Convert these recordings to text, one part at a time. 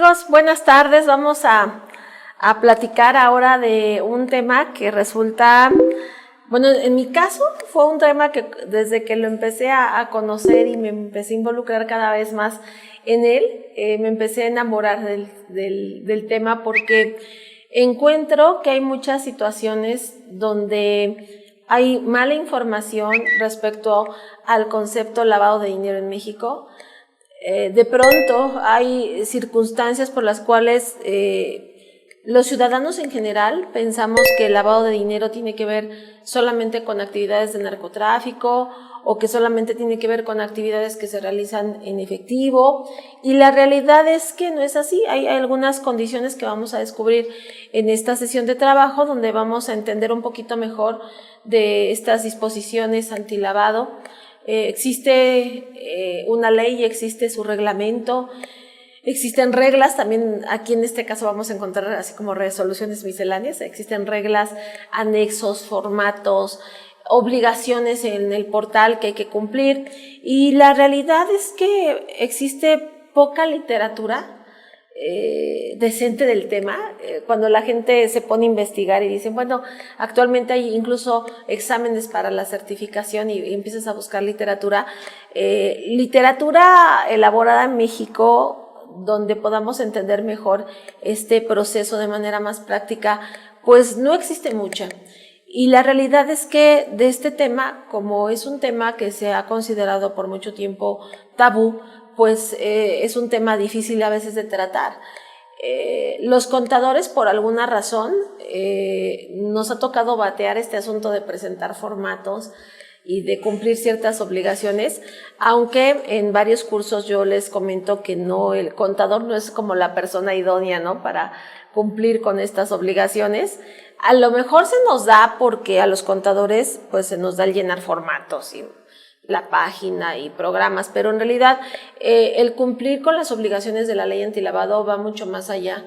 amigos? Buenas tardes. Vamos a platicar ahora de un tema que resulta, bueno, en mi caso fue un tema que desde que lo empecé a conocer y me empecé a involucrar cada vez más en él, me empecé a enamorar del tema porque encuentro que hay muchas situaciones donde hay mala información respecto al concepto lavado de dinero en México. De pronto hay circunstancias por las cuales los ciudadanos en general pensamos que el lavado de dinero tiene que ver solamente con actividades de narcotráfico o que solamente tiene que ver con actividades que se realizan en efectivo, y la realidad es que no es así. Hay algunas condiciones que vamos a descubrir en esta sesión de trabajo donde vamos a entender un poquito mejor de estas disposiciones antilavado. Existe una ley y existe su reglamento, existen reglas, también aquí en este caso vamos a encontrar así como resoluciones misceláneas, existen reglas, anexos, formatos, obligaciones en el portal que hay que cumplir, y la realidad es que existe poca literatura decente del tema. Cuando la gente se pone a investigar y dicen, bueno, actualmente hay incluso exámenes para la certificación y empiezas a buscar literatura elaborada en México donde podamos entender mejor este proceso de manera más práctica, pues no existe mucha. Y la realidad es que de este tema, como es un tema que se ha considerado por mucho tiempo tabú, pues es un tema difícil a veces de tratar. Los contadores, por alguna razón, nos ha tocado batear este asunto de presentar formatos y de cumplir ciertas obligaciones, aunque en varios cursos yo les comento que no, el contador no es como la persona idónea, ¿no?, para cumplir con estas obligaciones. A lo mejor se nos da porque a los contadores pues se nos da el llenar formatos y la página y programas, pero en realidad el cumplir con las obligaciones de la ley antilavado va mucho más allá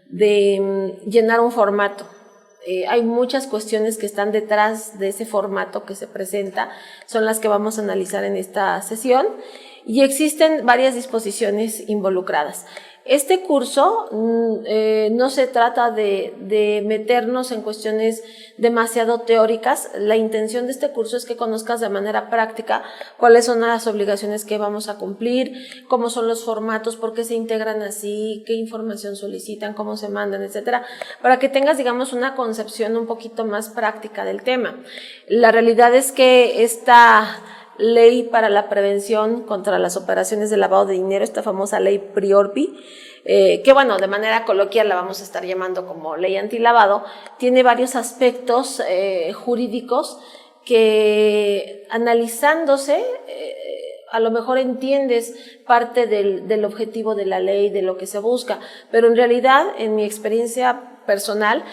de llenar un formato. Hay muchas cuestiones que están detrás de ese formato que se presenta, son las que vamos a analizar en esta sesión, y existen varias disposiciones involucradas. Este curso no se trata de meternos en cuestiones demasiado teóricas. La intención de este curso es que conozcas de manera práctica cuáles son las obligaciones que vamos a cumplir, cómo son los formatos, por qué se integran así, qué información solicitan, cómo se mandan, etcétera, para que tengas, digamos, una concepción un poquito más práctica del tema. La realidad es que esta ley para la prevención contra las operaciones de lavado de dinero, esta famosa ley PRIORPI, que bueno, de manera coloquial la vamos a estar llamando como ley antilavado, tiene varios aspectos jurídicos que, analizándose, a lo mejor entiendes parte del objetivo de la ley, de lo que se busca, pero en realidad, en mi experiencia personal,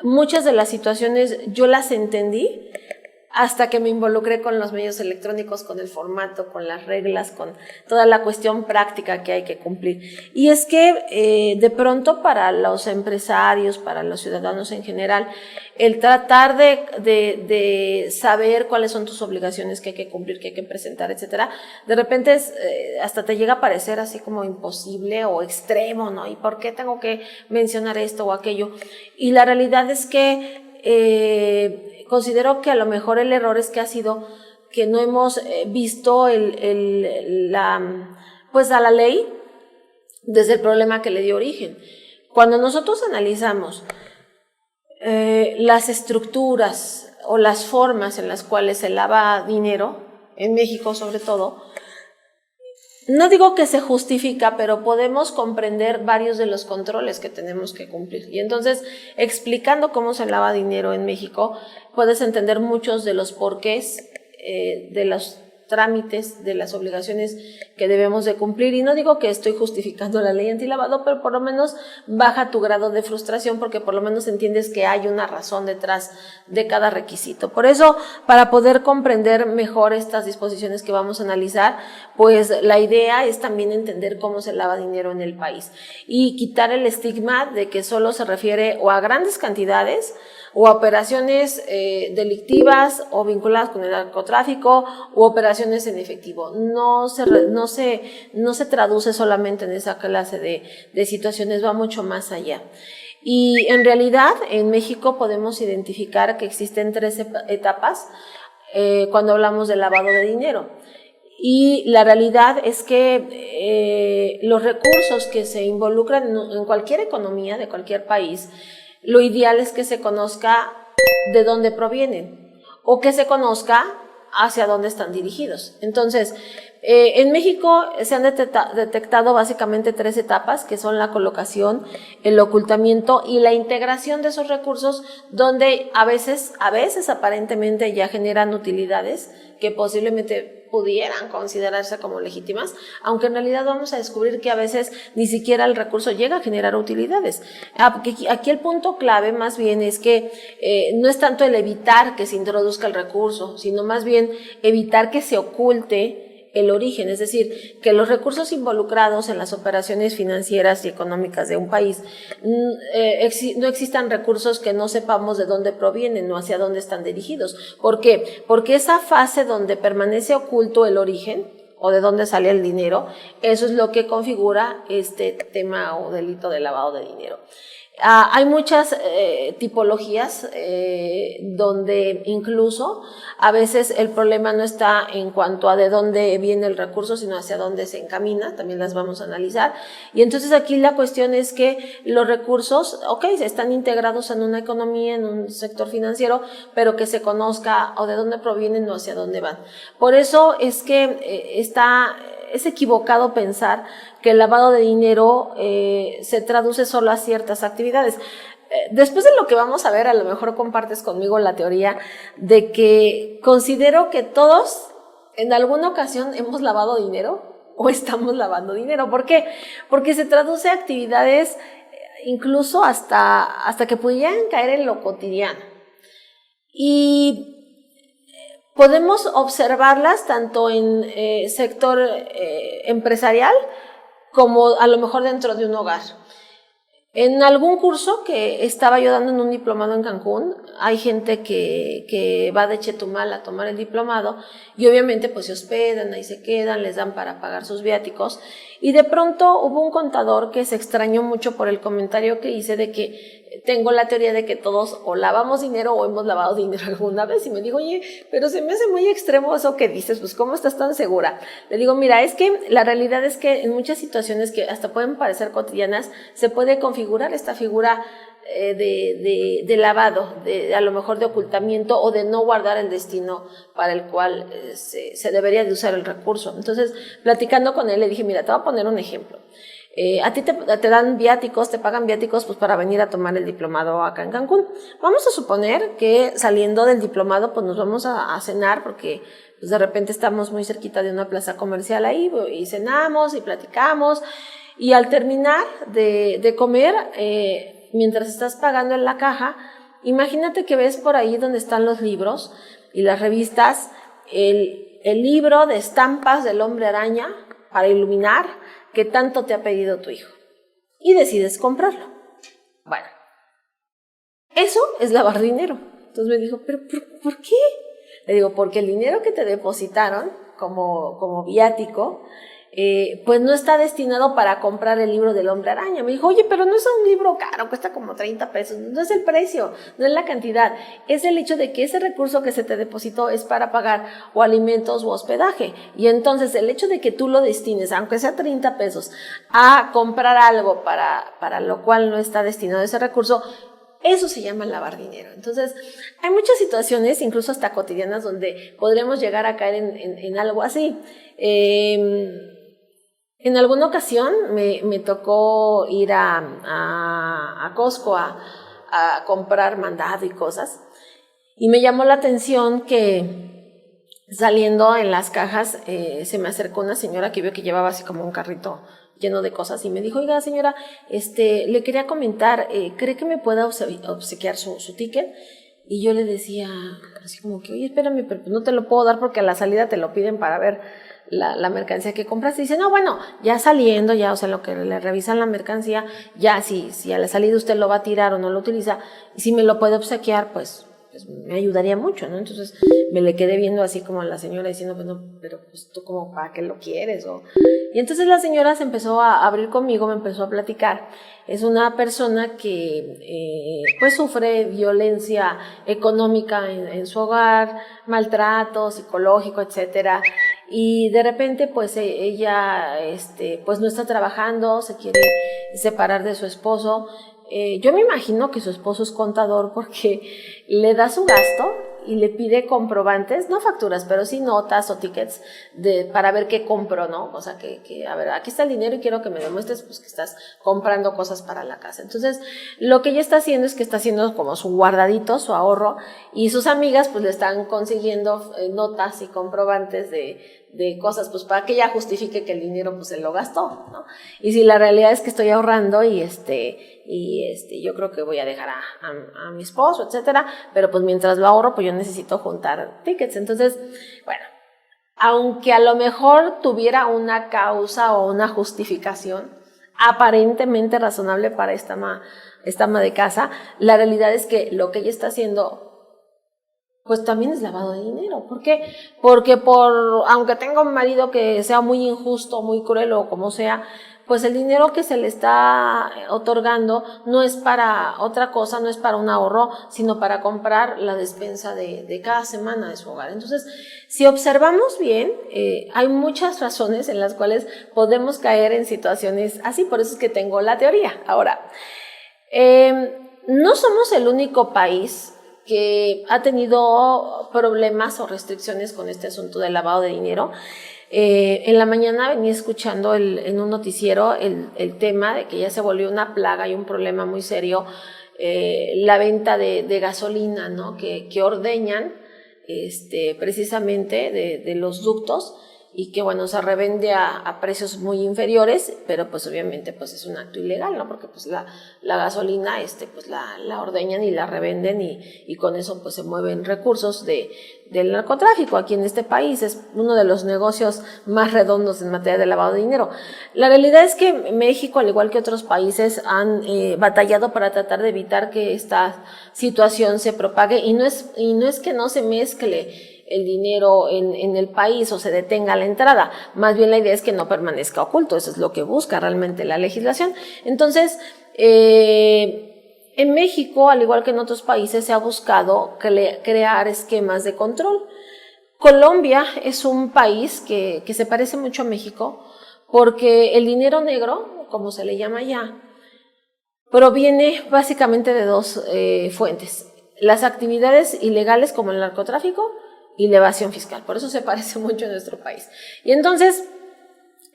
muchas de las situaciones yo las entendí hasta que me involucré con los medios electrónicos, con el formato, con las reglas, con toda la cuestión práctica que hay que cumplir. Y es que de pronto para los empresarios, para los ciudadanos en general, el tratar de saber cuáles son tus obligaciones que hay que cumplir, que hay que presentar, etcétera, de repente hasta te llega a parecer así como imposible o extremo, ¿no? ¿Y por qué tengo que mencionar esto o aquello? Y la realidad es que considero que a lo mejor el error es que ha sido que no hemos visto pues a la ley desde el problema que le dio origen. Cuando nosotros analizamos las estructuras o las formas en las cuales se lava dinero, en México sobre todo, no digo que se justifica, pero podemos comprender varios de los controles que tenemos que cumplir. Y entonces, explicando cómo se lava dinero en México, puedes entender muchos de los porqués, de los trámites, de las obligaciones que debemos de cumplir. Y no digo que estoy justificando la ley antilavado, pero por lo menos baja tu grado de frustración, porque por lo menos entiendes que hay una razón detrás de cada requisito. Por eso, para poder comprender mejor estas disposiciones que vamos a analizar, pues la idea es también entender cómo se lava dinero en el país y quitar el estigma de que solo se refiere o a grandes cantidades o operaciones delictivas o vinculadas con el narcotráfico u operaciones en efectivo. No se traduce solamente en esa clase de situaciones, va mucho más allá. Y en realidad en México podemos identificar que existen 3 etapas cuando hablamos de lavado de dinero. Y la realidad es que los recursos que se involucran en cualquier economía de cualquier país, lo ideal es que se conozca de dónde provienen o que se conozca hacia dónde están dirigidos. Entonces, en México se han detectado básicamente 3 etapas, que son la colocación, el ocultamiento y la integración de esos recursos, donde a veces aparentemente ya generan utilidades que posiblemente pudieran considerarse como legítimas, aunque en realidad vamos a descubrir que a veces ni siquiera el recurso llega a generar utilidades. Aquí el punto clave más bien es que no es tanto el evitar que se introduzca el recurso, sino más bien evitar que se oculte el origen, es decir, que los recursos involucrados en las operaciones financieras y económicas de un país no existan recursos que no sepamos de dónde provienen o hacia dónde están dirigidos. ¿Por qué? Porque esa fase donde permanece oculto el origen o de dónde sale el dinero, eso es lo que configura este tema o delito de lavado de dinero. Hay muchas tipologías donde incluso a veces el problema no está en cuanto a de dónde viene el recurso, sino hacia dónde se encamina, también las vamos a analizar. Y entonces aquí la cuestión es que los recursos, están integrados en una economía, en un sector financiero, pero que se conozca o de dónde provienen o hacia dónde van. Por eso es que es equivocado pensar que el lavado de dinero se traduce solo a ciertas actividades. Después de lo que vamos a ver, a lo mejor compartes conmigo la teoría de que considero que todos en alguna ocasión hemos lavado dinero o estamos lavando dinero. ¿Por qué? Porque se traduce a actividades incluso hasta que pudieran caer en lo cotidiano. Y podemos observarlas tanto en sector empresarial como a lo mejor dentro de un hogar. En algún curso que estaba yo dando en un diplomado en Cancún, hay gente que va de Chetumal a tomar el diplomado y obviamente pues se hospedan, ahí se quedan, les dan para pagar sus viáticos y de pronto hubo un contador que se extrañó mucho por el comentario que hice de que tengo la teoría de que todos o lavamos dinero o hemos lavado dinero alguna vez y me dijo, oye, pero se me hace muy extremo eso que dices, pues ¿cómo estás tan segura? Le digo, mira, es que la realidad es que en muchas situaciones que hasta pueden parecer cotidianas se puede configurar esta figura de lavado, a lo mejor de ocultamiento o de no guardar el destino para el cual se debería de usar el recurso. Entonces, platicando con él, le dije, mira, te voy a poner un ejemplo. A ti te dan viáticos, te pagan viáticos pues para venir a tomar el diplomado acá en Cancún. Vamos a suponer que saliendo del diplomado pues nos vamos a cenar porque pues de repente estamos muy cerquita de una plaza comercial ahí y cenamos y platicamos y al terminar de comer, mientras estás pagando en la caja, imagínate que ves por ahí donde están los libros y las revistas, el libro de estampas del Hombre Araña para iluminar que tanto te ha pedido tu hijo y decides comprarlo. Bueno, eso es lavar dinero. Entonces me dijo, ¿pero por qué? Le digo, porque el dinero que te depositaron como viático, pues no está destinado para comprar el libro del Hombre Araña. Me dijo, oye, pero no es un libro caro, cuesta como 30 pesos. No es el precio, no es la cantidad. Es el hecho de que ese recurso que se te depositó es para pagar o alimentos o hospedaje. Y entonces el hecho de que tú lo destines, aunque sea 30 pesos, a comprar algo para lo cual no está destinado ese recurso, eso se llama lavar dinero. Entonces, hay muchas situaciones, incluso hasta cotidianas, donde podremos llegar a caer en algo así. En alguna ocasión me tocó ir a Costco a comprar mandado y cosas y me llamó la atención que saliendo en las cajas se me acercó una señora que vio que llevaba así como un carrito lleno de cosas y me dijo, oiga señora, le quería comentar, ¿cree que me pueda obsequiar su ticket? Y yo le decía así como que, oye, espérame, pero no te lo puedo dar porque a la salida te lo piden para ver la mercancía que compraste. Dice, no, bueno, ya saliendo, ya, o sea, lo que le revisan la mercancía, ya si a la salida usted lo va a tirar o no lo utiliza, y si me lo puede obsequiar, pues me ayudaría mucho, ¿no? Entonces me le quedé viendo así como a la señora diciendo, bueno, pero pues tú como para qué lo quieres, y entonces la señora se empezó a abrir conmigo, me empezó a platicar. Es una persona que pues sufre violencia económica en su hogar, maltrato psicológico, etcétera, y de repente pues ella pues no está trabajando, se quiere separar de su esposo. Yo me imagino que su esposo es contador porque le da su gasto y le pide comprobantes, no facturas, pero sí notas o tickets para ver qué compro, ¿no? O sea, que a ver, aquí está el dinero y quiero que me demuestres pues que estás comprando cosas para la casa. Entonces, lo que ella está haciendo es que está haciendo como su guardadito, su ahorro, y sus amigas pues le están consiguiendo notas y comprobantes de cosas, pues para que ella justifique que el dinero pues se lo gastó, ¿no? Y si la realidad es que estoy ahorrando y yo creo que voy a dejar a mi esposo, etcétera, pero pues mientras lo ahorro, pues yo necesito juntar tickets. Entonces, bueno, aunque a lo mejor tuviera una causa o una justificación aparentemente razonable para esta ama de casa, la realidad es que lo que ella está haciendo pues también es lavado de dinero. ¿Por qué? Porque aunque tenga un marido que sea muy injusto, muy cruel o como sea, pues el dinero que se le está otorgando no es para otra cosa, no es para un ahorro, sino para comprar la despensa de cada semana de su hogar. Entonces, si observamos bien, hay muchas razones en las cuales podemos caer en situaciones así, por eso es que tengo la teoría. Ahora, no somos el único país que ha tenido problemas o restricciones con este asunto del lavado de dinero. En la mañana venía escuchando en un noticiero el tema de que ya se volvió una plaga y un problema muy serio, la venta de gasolina, ¿no? Que ordeñan precisamente de los ductos, y que bueno, se revende a precios muy inferiores, pero pues obviamente pues es un acto ilegal, ¿no? Porque pues la gasolina pues la ordeñan y la revenden, y con eso pues se mueven recursos del narcotráfico. Aquí en este país es uno de los negocios más redondos en materia de lavado de dinero. La realidad es que México, al igual que otros países, han batallado para tratar de evitar que esta situación se propague, y no es que no se mezcle el dinero en el país o se detenga la entrada, más bien la idea es que no permanezca oculto. Eso es lo que busca realmente la legislación. Entonces, en México, al igual que en otros países, se ha buscado crear esquemas de control. Colombia es un país que se parece mucho a México, porque el dinero negro, como se le llama allá, proviene básicamente de dos fuentes: las actividades ilegales como el narcotráfico y la evasión fiscal. Por eso se parece mucho a nuestro país. Y entonces,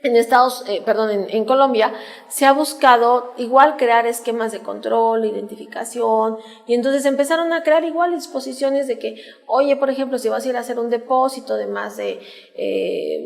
en Colombia se ha buscado igual crear esquemas de control, identificación, y entonces empezaron a crear igual disposiciones de que, oye, por ejemplo, si vas a ir a hacer un depósito de más de,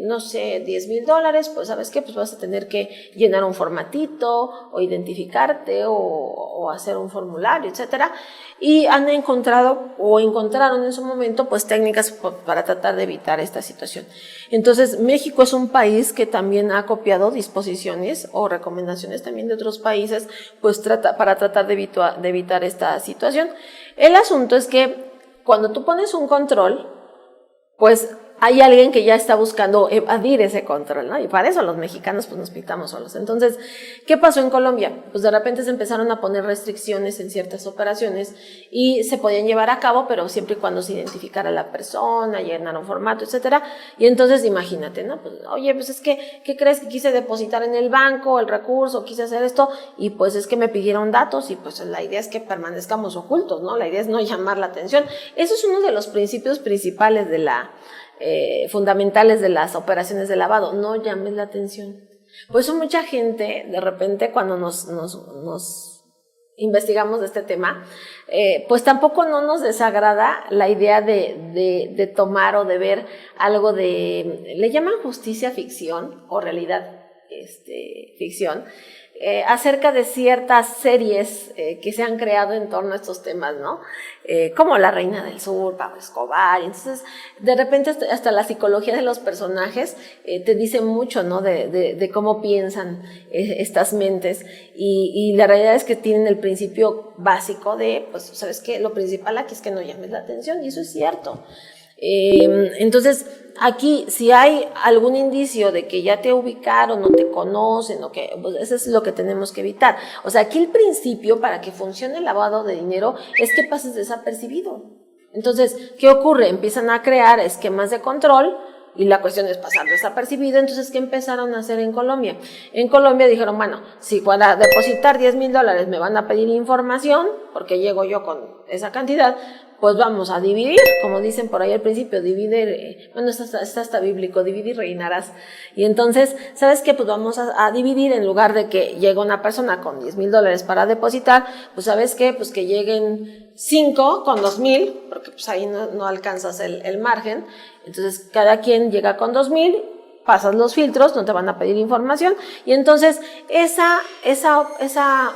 no sé, $10,000, pues ¿sabes qué? Pues vas a tener que llenar un formatito o identificarte o hacer un formulario, etcétera. Y encontraron en su momento pues técnicas para tratar de evitar esta situación. Entonces, México es un país que también ha copiado disposiciones o recomendaciones también de otros países, pues para tratar de evitar esta situación. El asunto es que cuando tú pones un control, pues hay alguien que ya está buscando evadir ese control, ¿no? Y para eso los mexicanos pues nos pintamos solos. Entonces, ¿qué pasó en Colombia? Pues de repente se empezaron a poner restricciones en ciertas operaciones y se podían llevar a cabo, pero siempre y cuando se identificara la persona, llenar un formato, etcétera. Y entonces imagínate, ¿no? Pues, oye, pues es que, ¿qué crees? Que quise depositar en el banco el recurso, quise hacer esto, y pues es que me pidieron datos, y pues la idea es que permanezcamos ocultos, ¿no? La idea es no llamar la atención. Eso es uno de los principios principales fundamentales de las operaciones de lavado: no llames la atención. Por eso mucha gente, de repente, cuando nos investigamos de este tema, pues tampoco no nos desagrada la idea de tomar o de ver algo le llaman justicia ficción o realidad ficción, acerca de ciertas series que se han creado en torno a estos temas, ¿no? Como La Reina del Sur, Pablo Escobar. Entonces, de repente hasta la psicología de los personajes te dice mucho, ¿no? De cómo piensan estas mentes. Y la realidad es que tienen el principio básico de, pues, ¿sabes qué? Lo principal aquí es que no llames la atención, y eso es cierto. Entonces, aquí, si hay algún indicio de que ya te ubicaron o te conocen, o que, pues eso es lo que tenemos que evitar. O sea, aquí el principio para que funcione el lavado de dinero es que pases desapercibido. Entonces, ¿qué ocurre? Empiezan a crear esquemas de control y la cuestión es pasar desapercibido. Entonces, ¿qué empezaron a hacer en Colombia? En Colombia dijeron, bueno, si para depositar $10,000 me van a pedir información, porque llego yo con esa cantidad, pues vamos a dividir, como dicen por ahí al principio, divide, bueno, está hasta bíblico, divide y reinarás. Y entonces, ¿sabes qué? Pues vamos a dividir, en lugar de que llegue una persona con $10,000 para depositar, pues ¿sabes qué? Pues que lleguen 5 con 2,000, porque pues ahí no alcanzas el margen. Entonces, cada quien llega con 2,000, pasas los filtros, no te van a pedir información, y entonces esa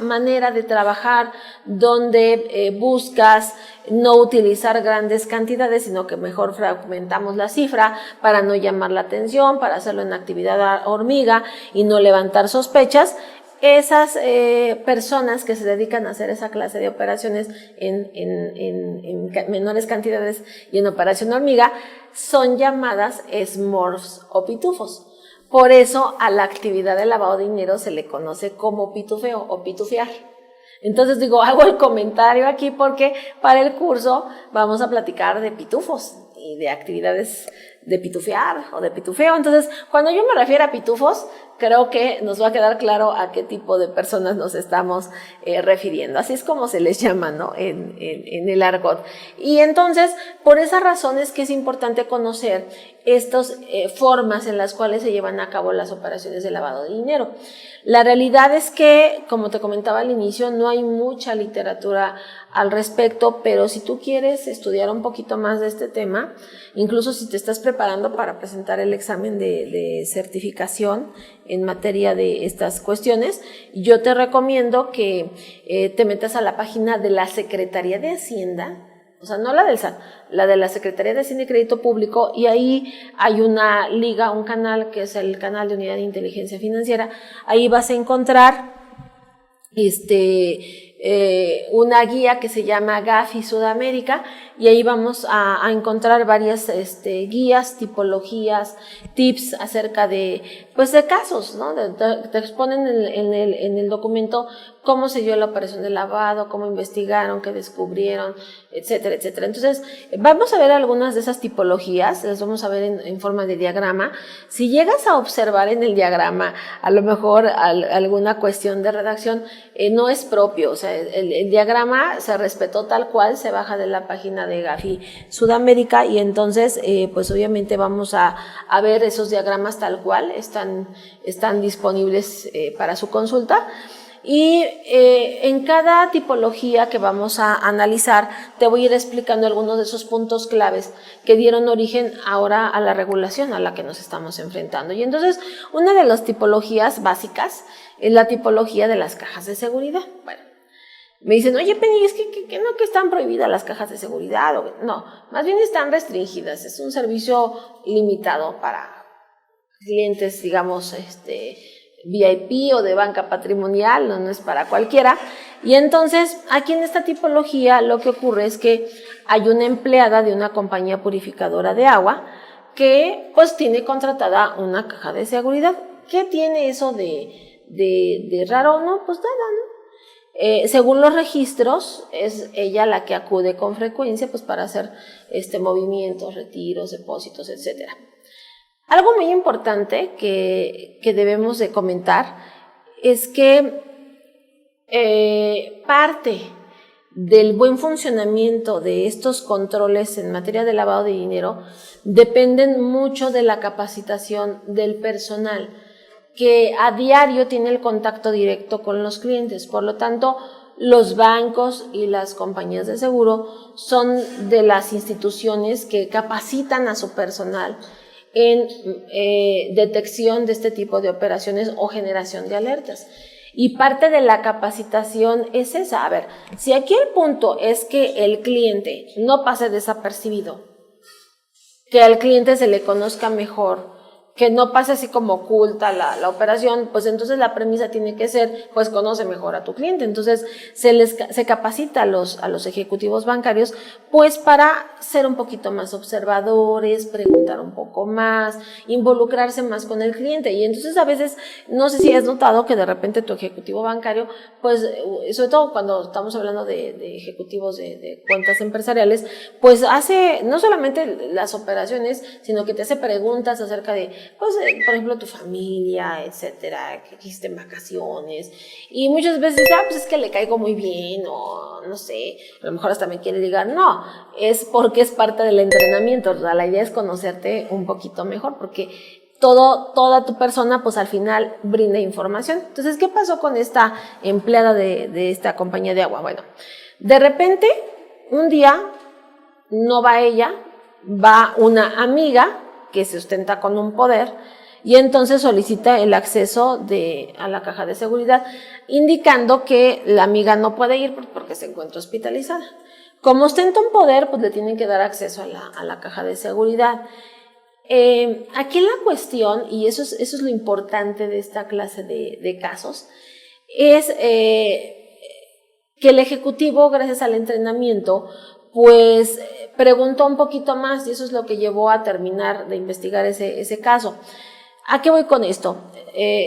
manera de trabajar donde buscas no utilizar grandes cantidades, sino que mejor fragmentamos la cifra para no llamar la atención, para hacerlo en actividad hormiga y no levantar sospechas. Esas personas que se dedican a hacer esa clase de operaciones en menores cantidades y en operación hormiga son llamadas smurfs o pitufos. Por eso a la actividad de lavado de dinero se le conoce como pitufeo o pitufear. Entonces digo, hago el comentario aquí porque para el curso vamos a platicar de pitufos y de actividades de pitufear o de pitufeo. Entonces, cuando yo me refiero a pitufos, creo que nos va a quedar claro a qué tipo de personas nos estamos refiriendo. Así es como se les llama, ¿no? En el argot. Y entonces, por esa razón es que es importante conocer estas formas en las cuales se llevan a cabo las operaciones de lavado de dinero. La realidad es que, como te comentaba al inicio, no hay mucha literatura al respecto, pero si tú quieres estudiar un poquito más de este tema, incluso si te estás preparando para presentar el examen de certificación en materia de estas cuestiones, yo te recomiendo que te metas a la página de la Secretaría de Hacienda, o sea, no la del SAT, la de la Secretaría de Hacienda y Crédito Público, y ahí hay una liga, un canal que es el canal de Unidad de Inteligencia Financiera. Ahí vas a encontrar una guía que se llama Gafi Sudamérica, y ahí vamos a encontrar varias guías, tipologías, tips acerca de casos, ¿no? Te exponen en el documento cómo se dio la operación de lavado, cómo investigaron, qué descubrieron, etcétera, etcétera. Entonces, vamos a ver algunas de esas tipologías, las vamos a ver en forma de diagrama. Si llegas a observar en el diagrama, a lo mejor alguna cuestión de redacción, no es propio, o sea, el diagrama se respetó tal cual, se baja de la página de Gafi Sudamérica, y entonces, pues obviamente vamos a ver esos diagramas tal cual, están disponibles para su consulta. Y en cada tipología que vamos a analizar te voy a ir explicando algunos de esos puntos claves que dieron origen ahora a la regulación a la que nos estamos enfrentando. Y entonces, una de las tipologías básicas es la tipología de las cajas de seguridad. Bueno, me dicen, oye Penny, es que no que están prohibidas las cajas de seguridad. No, más bien están restringidas, es un servicio limitado para clientes, digamos, VIP o de banca patrimonial, no es para cualquiera. Y entonces, aquí en esta tipología lo que ocurre es que hay una empleada de una compañía purificadora de agua que pues tiene contratada una caja de seguridad. ¿Qué tiene eso de raro? No, pues nada, ¿no? Según los registros, es ella la que acude con frecuencia pues para hacer movimientos, retiros, depósitos, etcétera. Algo muy importante que debemos de comentar es que parte del buen funcionamiento de estos controles en materia de lavado de dinero dependen mucho de la capacitación del personal, que a diario tiene el contacto directo con los clientes. Por lo tanto, los bancos y las compañías de seguro son de las instituciones que capacitan a su personal en detección de este tipo de operaciones o generación de alertas. Y parte de la capacitación es esa. A ver, si aquí el punto es que el cliente no pase desapercibido, que al cliente se le conozca mejor, que no pase así como oculta la operación, pues entonces la premisa tiene que ser, pues conoce mejor a tu cliente. Entonces se capacita a los ejecutivos bancarios, pues para ser un poquito más observadores, preguntar un poco más, involucrarse más con el cliente. Y entonces a veces, no sé si has notado que de repente tu ejecutivo bancario, pues sobre todo cuando estamos hablando de ejecutivos de cuentas empresariales, pues hace no solamente las operaciones, sino que te hace preguntas acerca de, pues, por ejemplo, tu familia, etcétera, que hiciste en vacaciones, y muchas veces, pues es que le caigo muy bien, o no sé, a lo mejor hasta me quiere ligar. No, es porque es parte del entrenamiento. O sea, la idea es conocerte un poquito mejor, porque toda tu persona, pues al final brinda información. Entonces, ¿qué pasó con esta empleada de esta compañía de agua? Bueno, de repente, un día, no va ella, va una amiga que se ostenta con un poder, y entonces solicita el acceso a la caja de seguridad, indicando que la amiga no puede ir porque se encuentra hospitalizada. Como ostenta un poder, pues le tienen que dar acceso a la caja de seguridad. Aquí la cuestión, y eso es lo importante de esta clase de casos, es que el ejecutivo, gracias al entrenamiento, pues preguntó un poquito más, y eso es lo que llevó a terminar de investigar ese caso. ¿A qué voy con esto?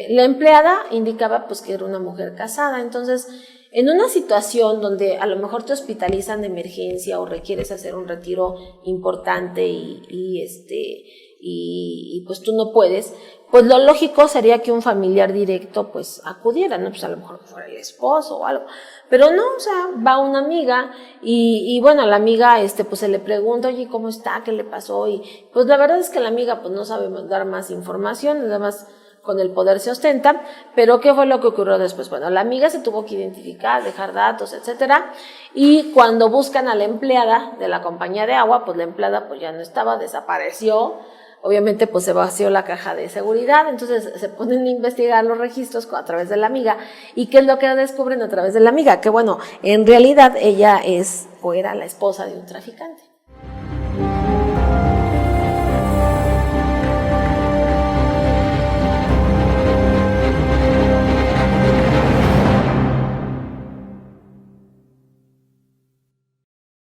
La empleada indicaba pues que era una mujer casada. Entonces, en una situación donde a lo mejor te hospitalizan de emergencia o requieres hacer un retiro importante y pues tú no puedes, pues lo lógico sería que un familiar directo pues acudiera, ¿no? Pues a lo mejor fuera el esposo o algo. Pero no, o sea, va una amiga y bueno, la amiga pues se le pregunta, oye, ¿cómo está? ¿Qué le pasó? Y pues la verdad es que la amiga pues no sabe dar más información, nada más con el poder se ostenta. Pero ¿qué fue lo que ocurrió después? Bueno, la amiga se tuvo que identificar, dejar datos, etcétera, y cuando buscan a la empleada de la compañía de agua, pues la empleada pues ya no estaba, desapareció. Obviamente pues se vació la caja de seguridad. Entonces se ponen a investigar los registros a través de la amiga. ¿Y qué es lo que descubren a través de la amiga? Que bueno, en realidad ella es o era la esposa de un traficante.